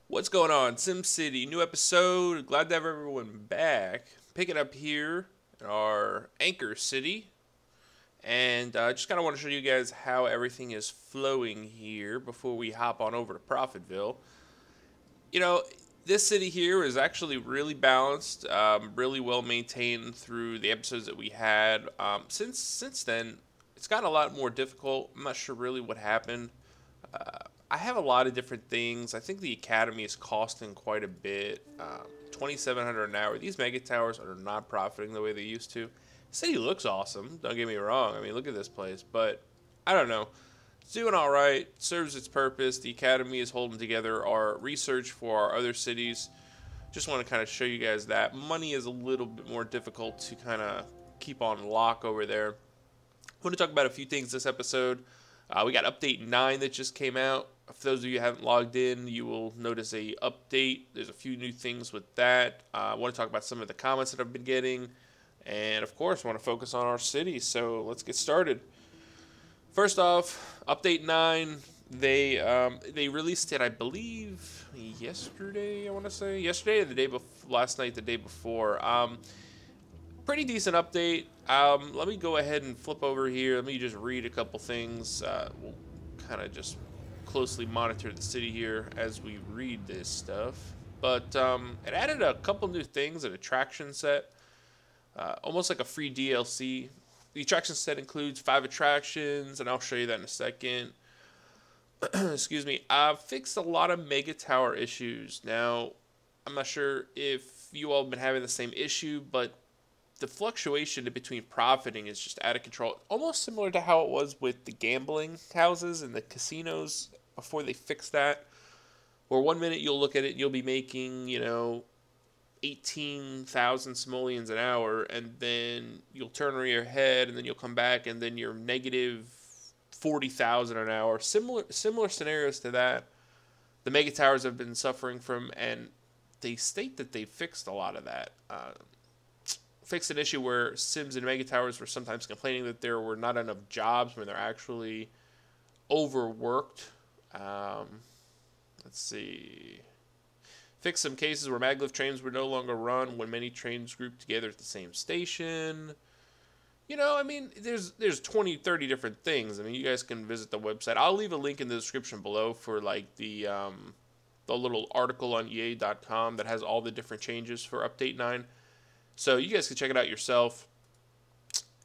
What's going on? SimCity, new episode. Glad to have everyone back. Picking up here in our anchor city. And just kind of want to show you guys how everything is flowing here before we hop on over to Profitville. You know, this city here is actually really balanced, really well maintained through the episodes that we had. Since then, it's gotten a lot more difficult. I'm not sure really what happened. I have a lot of different things. I think the academy is costing quite a bit. 2,700 an hour. These mega towers are not profiting the way they used to. The city looks awesome. Don't get me wrong. I mean, look at this place. But I don't know. It's doing all right. Serves its purpose. The academy is holding together our research for our other cities. Just want to kind of show you guys that money is a little bit more difficult to kind of keep on lock over there. I want to talk about a few things this episode. We got update 9 that just came out. For those of you who haven't logged in, you will notice a update. There's a few new things with that. I want to talk about some of the comments that I've been getting. And of course, I want to focus on our city. So let's get started. First off, update 9. They released it, I believe, yesterday, I want to say. Yesterday or the day before, last night, the day before. Pretty decent update. Let me go ahead and flip over here. Let me just read a couple things. We'll kind of just closely monitor the city here as we read this stuff. But it added a couple new things, an attraction set, almost like a free DLC. The attraction set includes 5 attractions, and I'll show you that in a second. Excuse me. I've fixed a lot of Mega Tower issues. Now, I'm not sure if you all have been having the same issue, but the fluctuation between profiting is just out of control. Almost similar to how it was with the gambling houses and the casinos before they fixed that. Where one minute you'll look at it and you'll be making, 18,000 simoleons an hour, and then you'll turn your head and then you'll come back and then you're negative 40,000 an hour. Similar scenarios to that. The mega towers have been suffering from, and they state that they fixed a lot of that. Fixed an issue where Sims and Mega Towers were sometimes complaining that there were not enough jobs when they're actually overworked. Let's see. Fixed some cases where maglev trains would no longer run when many trains grouped together at the same station. There's 20, 30 different things. I mean, you guys can visit the website. I'll leave a link in the description below for like the little article on EA.com that has all the different changes for Update 9. So you guys can check it out yourself.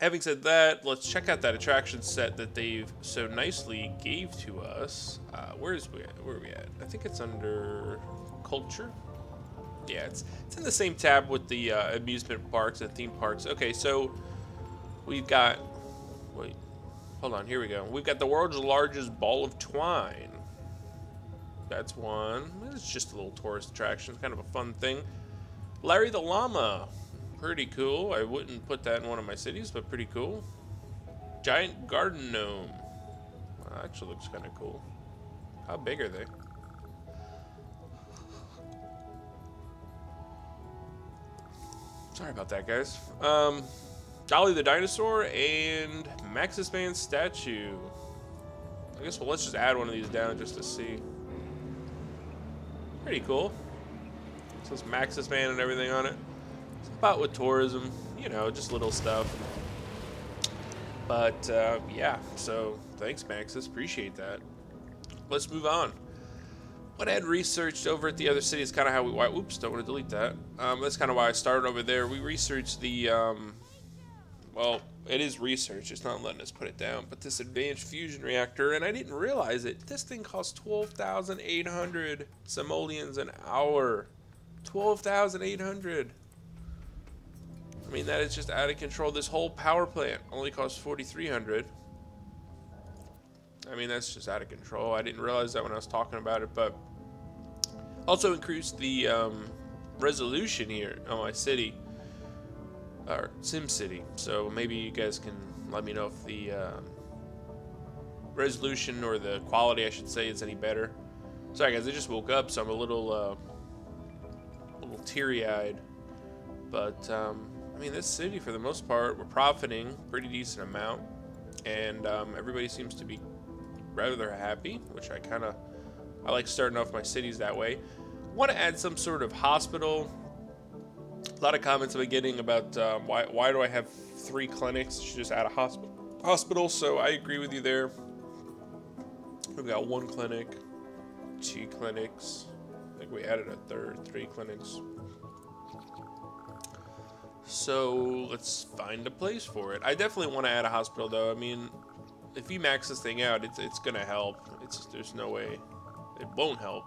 Having said that, let's check out that attraction set that they've so nicely gave to us. Where are we at? I think it's under culture. Yeah, it's in the same tab with the amusement parks and theme parks. Okay, so we've got. Wait, hold on. Here we go. We've got the world's largest ball of twine. That's one. It's just a little tourist attraction, kind of a fun thing. Larry the Llama. Pretty cool. I wouldn't put that in one of my cities, but pretty cool. Giant garden gnome. That actually looks kind of cool. How big are they? Sorry about that, guys. Dolly the dinosaur and Maxis Man statue. I guess let's just add one of these down just to see. Pretty cool. It says Maxis Man and everything on it. About with tourism, just little stuff. But yeah, so thanks, Maxis. Appreciate that. Let's move on. What I had researched over at the other city is kind of how we. Oops, don't want to delete that. That's kind of why I started over there. We researched the. Well, it is research. It's not letting us put it down. But this advanced fusion reactor, and I didn't realize it. This thing costs 12,800 simoleons an hour. 12,800. I mean, that is just out of control. This whole power plant only costs 4,300. I mean, that's just out of control. I didn't realize that when I was talking about it, but also increased the resolution here on my city, or Simcity. So maybe you guys can let me know if the resolution or the quality, I should say, is any better. Sorry, guys, I just woke up, so I'm a little teary-eyed, but I mean, this city, for the most part, we're profiting pretty decent amount, and everybody seems to be rather happy, which I like starting off my cities that way. Want to add some sort of hospital. A lot of comments I've been getting about why do I have 3 clinics? Should just add a hospital. So I agree with you there. We've got 1 clinic, 2 clinics. I think we added a third, 3 clinics. So let's find a place for it. I definitely want to add a hospital, though. I mean, if you max this thing out, it's gonna help. There's no way it won't help.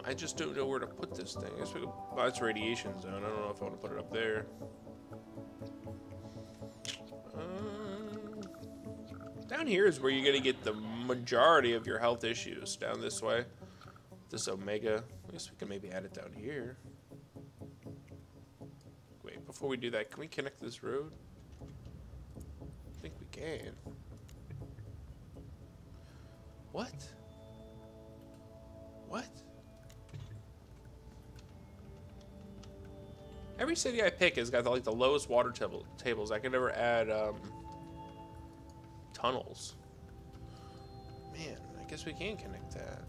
I just don't know where to put this thing. I guess we could, well, it's radiation zone. I don't know if I want to put it up there. Down here is where you're gonna get the majority of your health issues. Down this way, this Omega. I guess we can maybe add it down here. Wait, before we do that, can we connect this road? I think we can. What? What? Every city I pick has got like the lowest water tables. I can never add tunnels. Man, I guess we can connect that.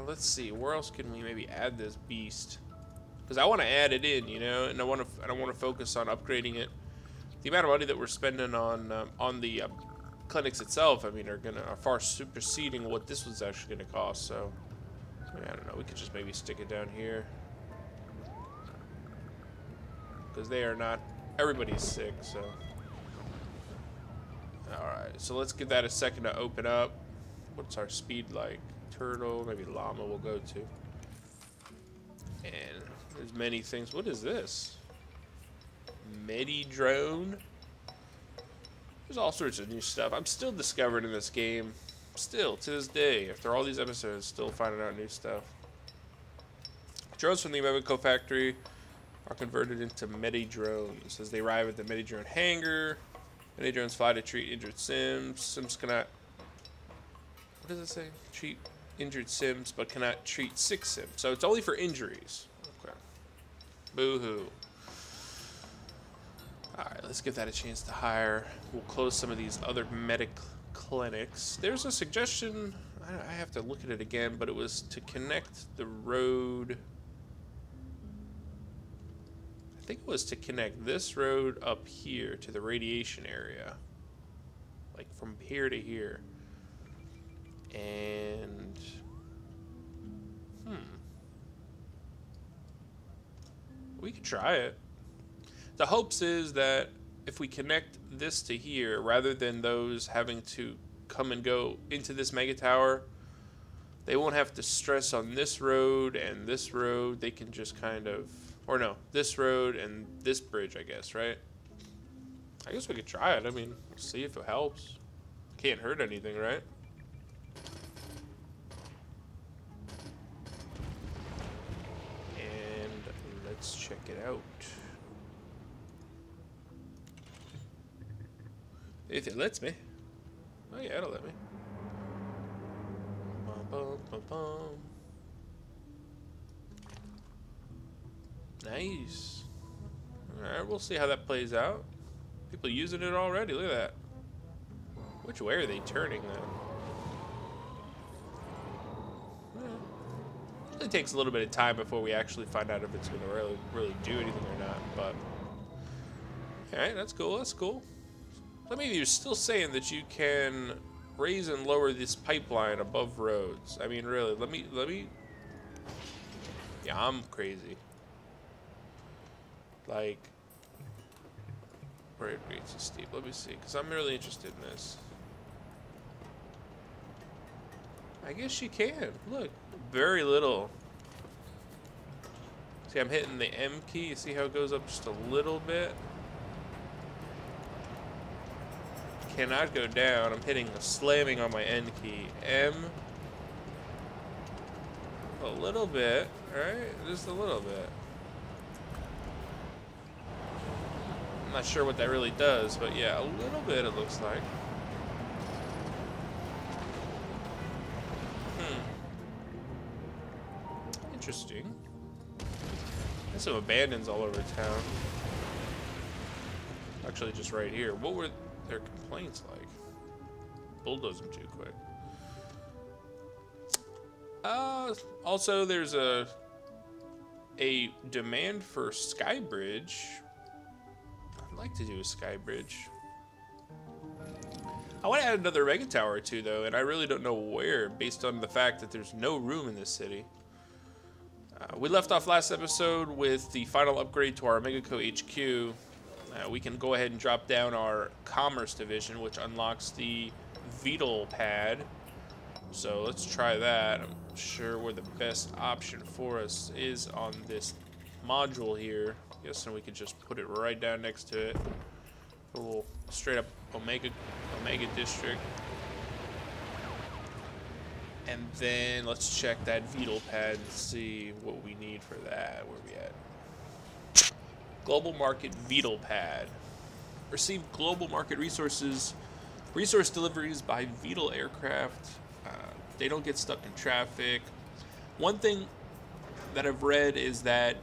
Let's see, where else can we maybe add this beast? Because I want to add it in, you know, and I don't want to focus on upgrading it. The amount of money that we're spending on the clinics itself, I mean, are far superseding what this was actually going to cost. So, I mean, I don't know. We could just maybe stick it down here. Because they are not, everybody's sick, so. Alright, so let's give that a second to open up. What's our speed like? Turtle, maybe llama we'll go to. And there's many things. What is this? Medi-drone? There's all sorts of new stuff. I'm still discovering in this game. Still, to this day, after all these episodes, still finding out new stuff. Drones from the Mevico factory are converted into Medi-drones as they arrive at the Medi-drone hangar. Medi-drones fly to treat injured Sims. Sims cannot... What does it say? Treat injured Sims, but cannot treat sick Sims. So it's only for injuries. Okay. Boo-hoo. Alright, let's give that a chance to hire. We'll close some of these other medic clinics. There's a suggestion, I have to look at it again, but it was to connect the road... I think it was to connect this road up here to the radiation area. Like from here to here. And... we could try it. The hopes is that if we connect this to here, rather than those having to come and go into this mega tower, they won't have to stress on this road and this road. They can just kind of, or no, this road and this bridge, I guess, right? I guess we could try it. I mean, we'll see if it helps. Can't hurt anything, right? And let's check it out. If it lets me. Oh yeah, it'll let me. Bum, bum, bum, bum. Nice. Alright, we'll see how that plays out. People using it already, look at that. Which way are they turning then? It takes a little bit of time before we actually find out if it's going to really do anything or not, but... Alright, that's cool, that's cool. I mean, you're still saying that you can raise and lower this pipeline above roads. I mean, really, let me... Yeah, I'm crazy. Like... Where it reaches steep. Let me see, because I'm really interested in this. I guess you can. Look, very little. See, I'm hitting the M key. You see how it goes up just a little bit? Cannot go down. I'm hitting, slamming on my N key. M. A little bit, right? Just a little bit. I'm not sure what that really does, but yeah, a little bit it looks like. Interesting. There's some abandons all over town. Actually, just right here. What were their complaints like? Bulldoze them too quick. Also, there's a demand for Skybridge. I'd like to do a Skybridge. I want to add another Mega Tower too, though, and I really don't know where, based on the fact that there's no room in this city. We left off last episode with the final upgrade to our Megaco HQ. We can go ahead and drop down our Commerce Division, which unlocks the Beetle pad. So let's try that. I'm sure where the best option for us is on this module here. I guess then we could just put it right down next to it. A little straight up Omega District. And then let's check that Beetle pad and see what we need for that. Where are we at? Global Market Beetle pad. Receive global market resource deliveries by Beetle aircraft. They don't get stuck in traffic. One thing that I've read is that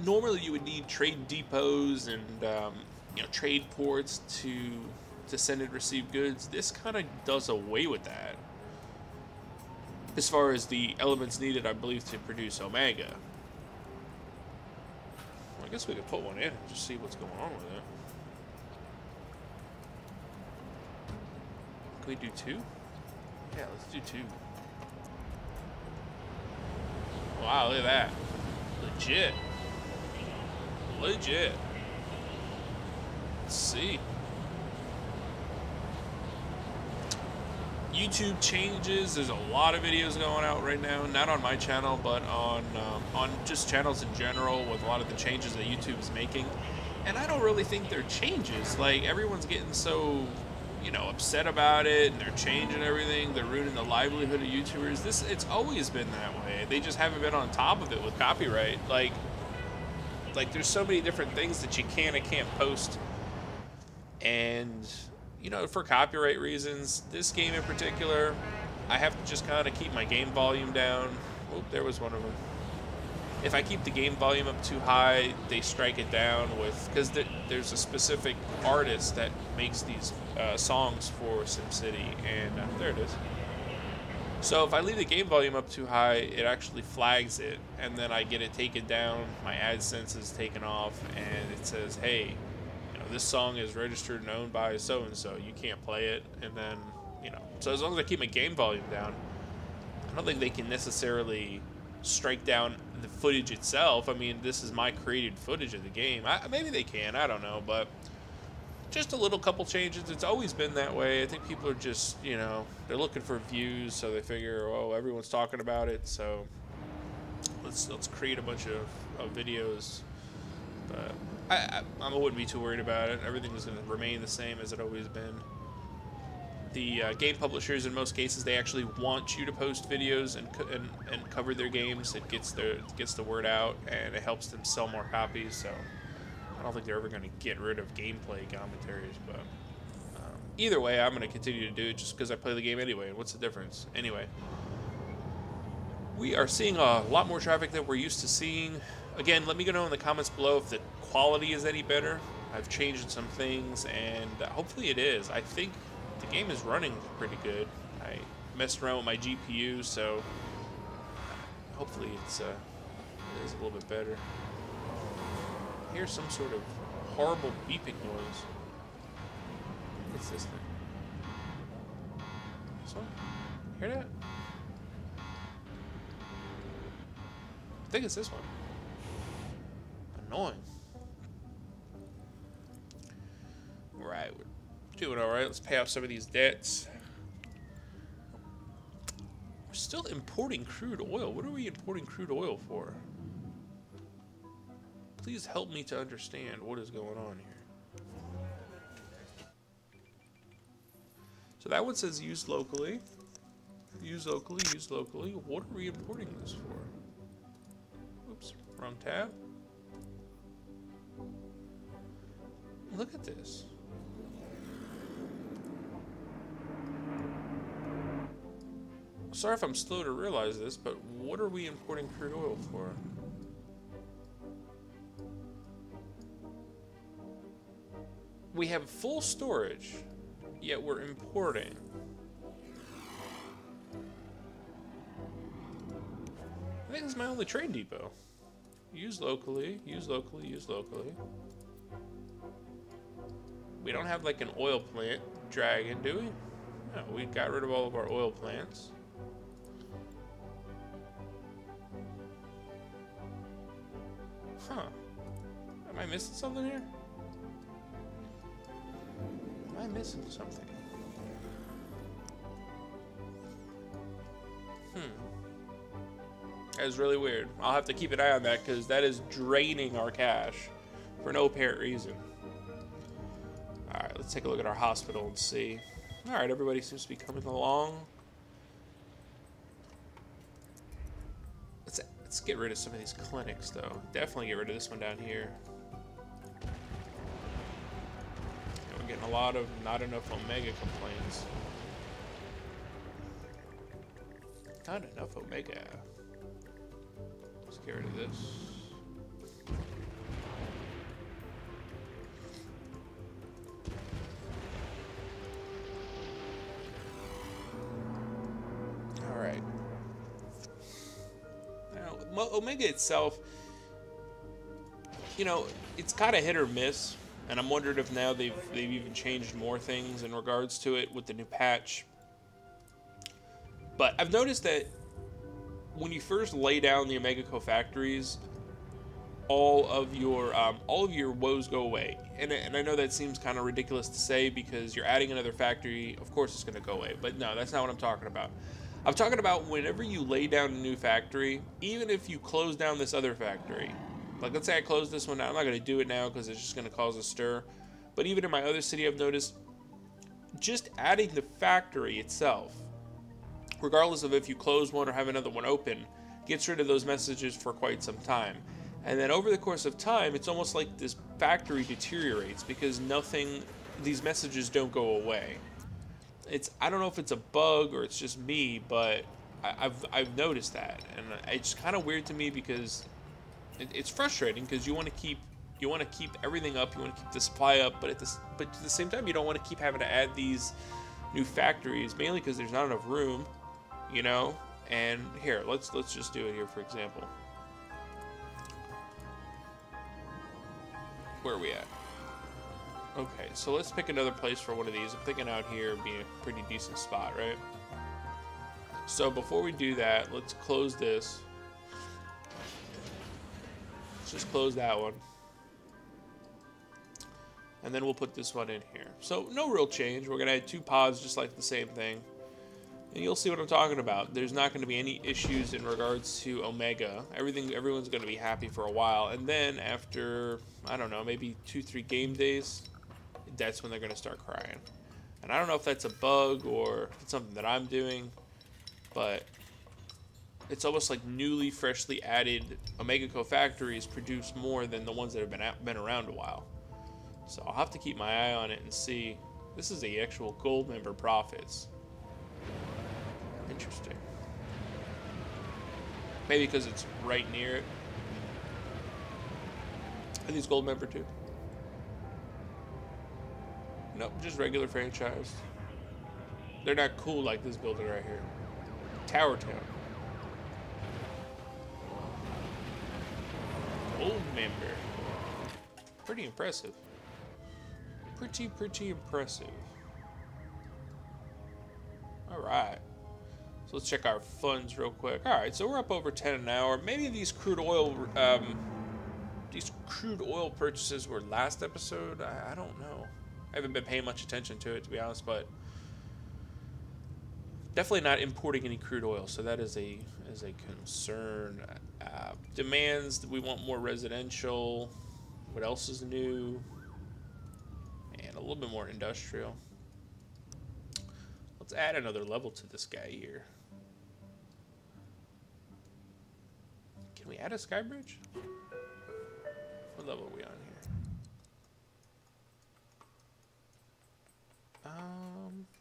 normally you would need trade depots and trade ports to send and receive goods. This kind of does away with that, as far as the elements needed, I believe, to produce Omega. Well, I guess we could put one in and just see what's going on with it. Can we do two? Yeah, let's do two. Wow, look at that. Legit. Legit. Let's see. YouTube changes. There's a lot of videos going out right now, not on my channel, but on just channels in general, with a lot of the changes that YouTube is making. And I don't really think they're changes. Like, everyone's getting so, upset about it, and they're changing everything. They're ruining the livelihood of YouTubers. It's always been that way. They just haven't been on top of it with copyright. Like there's so many different things that you can and can't post. And for copyright reasons, this game in particular, I have to just kind of keep my game volume down. Oh, there was one of them. If I keep the game volume up too high, they strike it down because there's a specific artist that makes these songs for SimCity, and there it is. So if I leave the game volume up too high, it actually flags it, and then I get it taken down, my AdSense is taken off, and it says, hey, this song is registered and owned by so-and-so, you can't play it. And then, so as long as I keep my game volume down, I don't think they can necessarily strike down the footage itself. I mean, this is my created footage of the game. Maybe they can, I don't know, but just a little couple changes. It's always been that way. I think people are just, they're looking for views, so they figure, oh, everyone's talking about it, so let's create a bunch of videos. But I wouldn't be too worried about it. Everything is going to remain the same as it always been. The game publishers, in most cases, they actually want you to post videos and cover their games. It gets the word out, and it helps them sell more copies. So I don't think they're ever going to get rid of gameplay commentaries. But either way, I'm going to continue to do it just because I play the game anyway. What's the difference? Anyway, we are seeing a lot more traffic than we're used to seeing. Again, let me know in the comments below if the quality is any better. I've changed some things, and hopefully it is. I think the game is running pretty good. I messed around with my GPU, so hopefully it is a little bit better. I hear some sort of horrible beeping noise. What's this thing? This one? Hear that? I think it's this one. Annoying. Right, we're doing alright. Let's pay off some of these debts. We're still importing crude oil. What are we importing crude oil for? Please help me to understand what is going on here. So that one says use locally. Use locally, use locally. What are we importing this for? Oops, wrong tab. Look at this. Sorry if I'm slow to realize this, but what are we importing crude oil for? We have full storage, yet we're importing. I think it's my only trade depot. Use locally, use locally, use locally. We don't have like an oil plant dragon, do we? No, we got rid of all of our oil plants. Huh. Am I missing something here? Am I missing something? That is really weird. I'll have to keep an eye on that because that is draining our cash for no apparent reason. Alright, let's take a look at our hospital and see. Alright, everybody seems to be coming along. Let's get rid of some of these clinics, though. Definitely get rid of this one down here. And we're getting a lot of not enough Omega complaints. Not enough Omega. Let's get rid of this. Alright. Now, Omega itself, you know, it's kind of hit or miss, and I'm wondering if now they've even changed more things in regards to it with the new patch. But I've noticed that when you first lay down the Omega co-factories, all of your woes go away. And I know that seems kind of ridiculous to say because you're adding another factory, of course it's going to go away. But no, that's not what I'm talking about. I'm talking about whenever you lay down a new factory, even if you close down this other factory. Like, let's say I close this one down. I'm not going to do it now because it's just going to cause a stir. But even in my other city, I've noticed just adding the factory itself, regardless of if you close one or have another one open, gets rid of those messages for quite some time. And then over the course of time, it's almost like this factory deteriorates because these messages don't go away. I don't know if it's a bug or it's just me, but I've noticed that, and it's kind of weird to me because it's frustrating because you want to keep everything up, you want to keep the supply up, but at the same time you don't want to keep having to add these new factories, mainly because there's not enough room, you know. And here, let's just do it here for example. Where are we at? Okay, so let's pick another place for one of these. I'm thinking out here would be a pretty decent spot, right? So before we do that, let's close this. Let's just close that one. And then we'll put this one in here. So no real change. We're going to add 2 pods just like the same thing. And you'll see what I'm talking about. There's not going to be any issues in regards to Omega. Everyone's going to be happy for a while. And then after, I don't know, maybe 2-3 game days, that's when they're going to start crying. And I don't know if that's a bug or if it's something that I'm doing, but it's almost like newly, freshly added Omega co-factories produce more than the ones that have been around a while. So I'll have to keep my eye on it and see. This is the actual gold member profits. Interesting. Maybe because it's right near it. Are these gold member too? Nope, just regular franchise. They're not cool like this building right here. Tower Town. Gold member. Pretty impressive. Pretty impressive. Alright. So let's check our funds real quick. Alright, so we're up over 10 an hour. Maybe these crude oil purchases were last episode. I don't know. I haven't been paying much attention to it, to be honest, but definitely not importing any crude oil, so that is a concern. Demands, we want more residential. What else is new? And a little bit more industrial. Let's add another level to this guy here. Can we add a sky bridge? What level are we on here?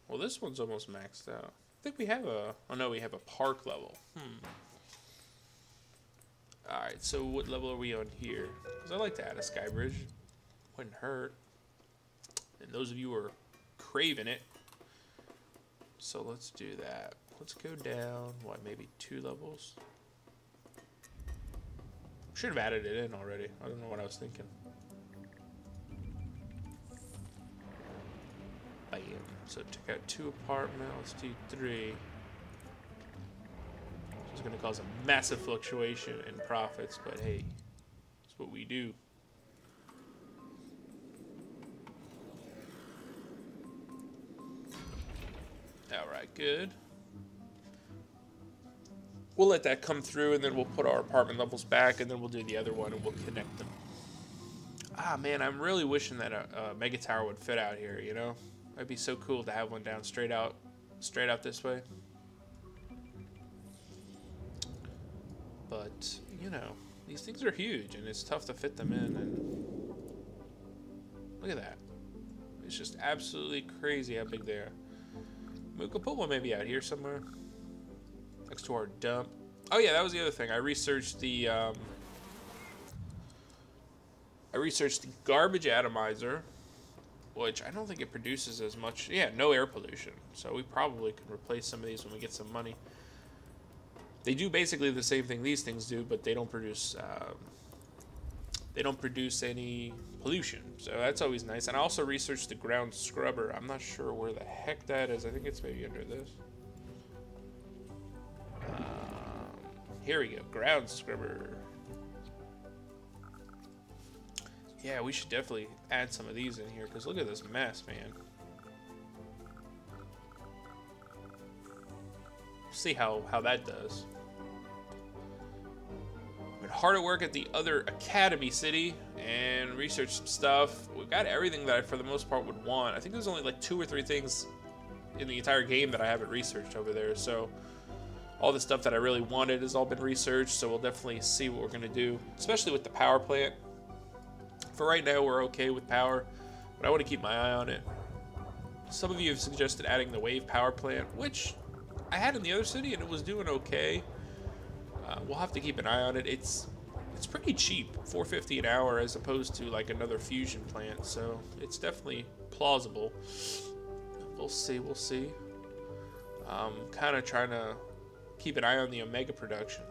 Well, this one's almost maxed out. I think we have oh no, we have a park level. Alright, so what level are we on here? Because I'd like to add a sky bridge. Wouldn't hurt. And those of you who are craving it. So let's do that. Let's go down, what, maybe 2 levels? Should have added it in already. I don't know what I was thinking. Bam. So check out 2 apartment. Let's do 3. It's going to cause a massive fluctuation in profits, but hey, that's what we do. Alright, good. We'll let that come through, and then we'll put our apartment levels back, and then we'll do the other one, and we'll connect them. Ah, man, I'm really wishing that a mega tower would fit out here, you know? It'd be so cool to have one down straight out this way. But, you know, these things are huge, and it's tough to fit them in, and look at that. It's just absolutely crazy how big they are. We could put one maybe out here somewhere, next to our dump. Oh yeah, that was the other thing. I researched the garbage atomizer, which I don't think it produces as much. Yeah, no air pollution. So we probably could replace some of these when we get some money. They do basically the same thing these things do, but they don't produce any pollution. So that's always nice. And I also researched the ground scrubber. I'm not sure where the heck that is. I think it's maybe under this. Here we go, ground scrubber. Yeah, we should definitely add some of these in here, because look at this mess, man. See how that does. Been hard at work at the other Academy City and researched some stuff. We've got everything that I, for the most part, would want. I think there's only like 2 or 3 things in the entire game that I haven't researched over there, so all the stuff that I really wanted has all been researched, so we'll definitely see what we're going to do, especially with the power plant. For right now, we're okay with power, but I want to keep my eye on it. Some of you have suggested adding the wave power plant, which I had in the other city, and it was doing okay. We'll have to keep an eye on it. It's pretty cheap, $4.50 an hour, as opposed to like another fusion plant, so it's definitely plausible. We'll see, we'll see. Kind of trying to keep an eye on the Omega production.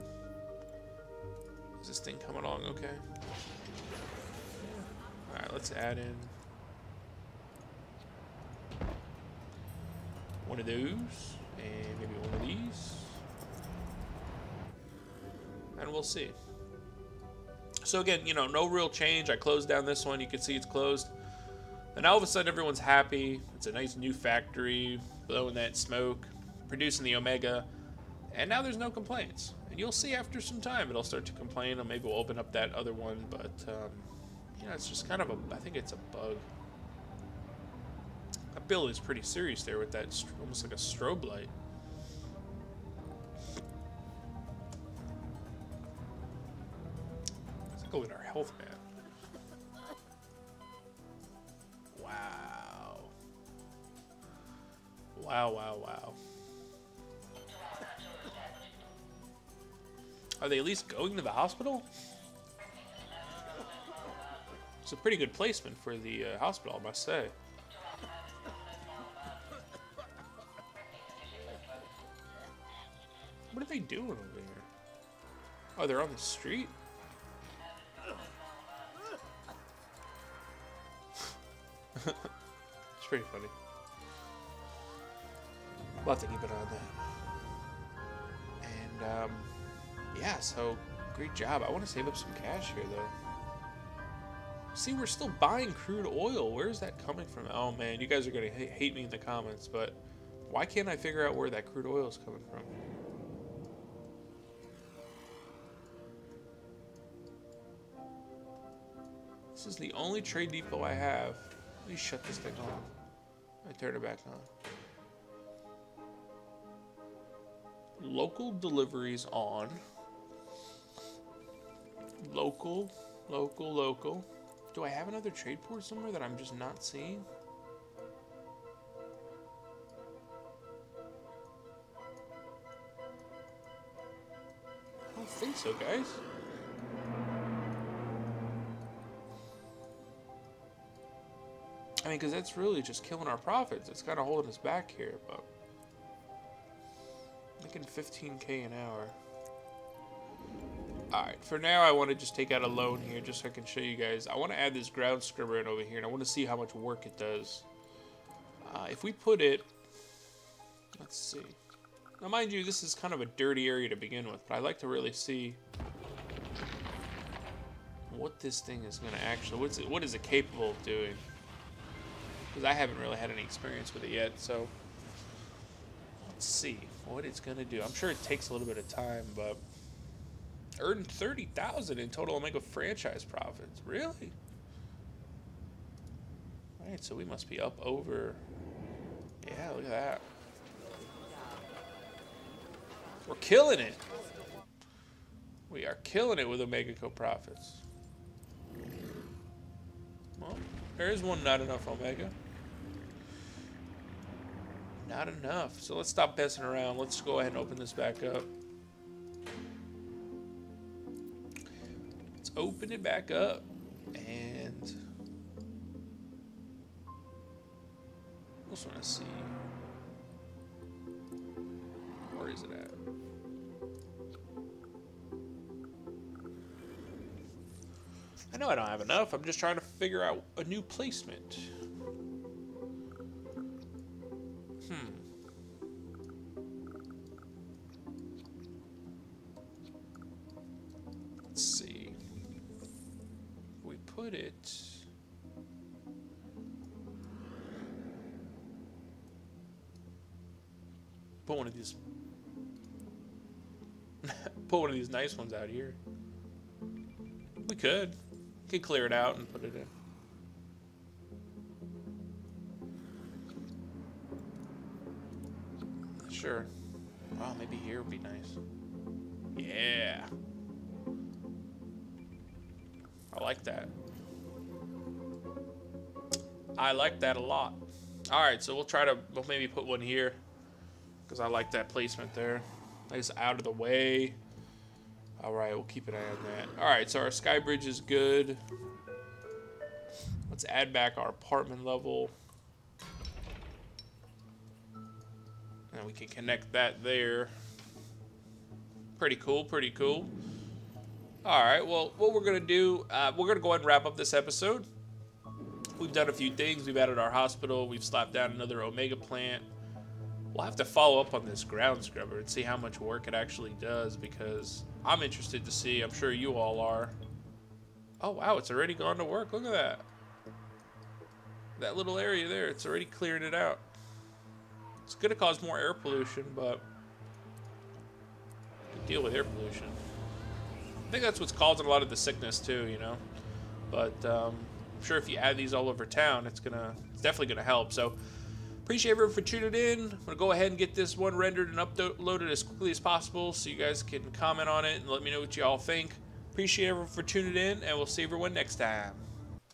Is this thing coming along okay? Yeah. Alright, let's add in one of those, and maybe one of these. And we'll see. So again, you know, no real change. I closed down this one. You can see it's closed. And all of a sudden, everyone's happy. It's a nice new factory, blowing that smoke, producing the Omega. And now there's no complaints. And you'll see after some time it'll start to complain, or maybe we'll open up that other one. But, you know, it's just kind of a, I think it's a bug. That build is pretty serious there with that, almost like a strobe light. Let's go with our health map. Wow. Wow, wow, wow. Are they at least going to the hospital? It's a pretty good placement for the hospital, I must say. What are they doing over here? Oh, they're on the street? It's pretty funny. We'll have to keep an eye on that. And, yeah, so great job. I want to save up some cash here, though. See, we're still buying crude oil. Where's that coming from? Oh, man, you guys are going to hate me in the comments, but why can't I figure out where that crude oil is coming from? This is the only trade depot I have. Let me shut this thing off. I turn it back on. Local deliveries on. Local. Do I have another trade port somewhere that I'm just not seeing? I don't think so, guys. I mean, because that's really just killing our profits. It's kind of holding us back here, but making $15K an hour. Alright, for now I want to just take out a loan here just so I can show you guys. I want to add this ground scrubber in over here, and I want to see how much work it does. If we put it... Let's see. Now, mind you, this is kind of a dirty area to begin with, but I like to really see what this thing is going to actually... What is it capable of doing? Because I haven't really had any experience with it yet, so... Let's see what it's going to do. I'm sure it takes a little bit of time, but... Earned 30,000 in total Omega franchise profits. Really? Alright, so we must be up over... Yeah, look at that. We're killing it. We are killing it with Omega Co profits. Well, there is one not enough Omega. Not enough. So let's stop messing around. Let's go ahead and open this back up. Let's open it back up. And I just want to see. Where is it at? I know I don't have enough. I'm just trying to figure out a new placement. Let's see. We put it... Put one of these... Put one of these nice ones out here. We could clear it out and put it in. Sure. Wow, maybe here would be nice. Yeah. I like that. I like that a lot. Alright, so we'll maybe put one here. Because I like that placement there. Nice out of the way. Alright, we'll keep an eye on that. Alright, so our sky bridge is good. Let's add back our apartment level. And we can connect that there. Pretty cool, pretty cool. Alright, well, what we're going to do, we're going to go ahead and wrap up this episode. We've done a few things. We've added our hospital. We've slapped down another Omega plant. We'll have to follow up on this ground scrubber and see how much work it actually does, because I'm interested to see. I'm sure you all are. Oh, wow, it's already gone to work. Look at that. That little area there, it's already clearing it out. It's going to cause more air pollution, but you can deal with air pollution. I think that's what's causing a lot of the sickness too, you know. But I'm sure if you add these all over town, it's definitely going to help. So appreciate everyone for tuning in. I'm going to go ahead and get this one rendered and uploaded as quickly as possible so you guys can comment on it and let me know what you all think. Appreciate everyone for tuning in, and we'll see everyone next time.